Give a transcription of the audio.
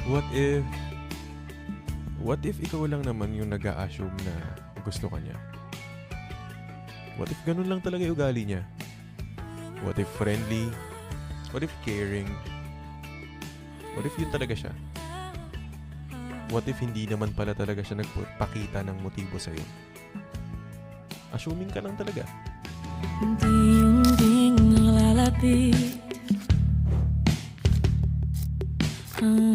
What if what if ikaw lang naman yung nag-a-assume na gusto ka niya? What if ganun lang talaga yung ugali niya? What if friendly? What if caring? What if yun talaga siya? What if hindi naman pala talaga siya nagpakita ng motibo sa'yo? Assuming ka lang talaga. Unti-unting nalalapit ang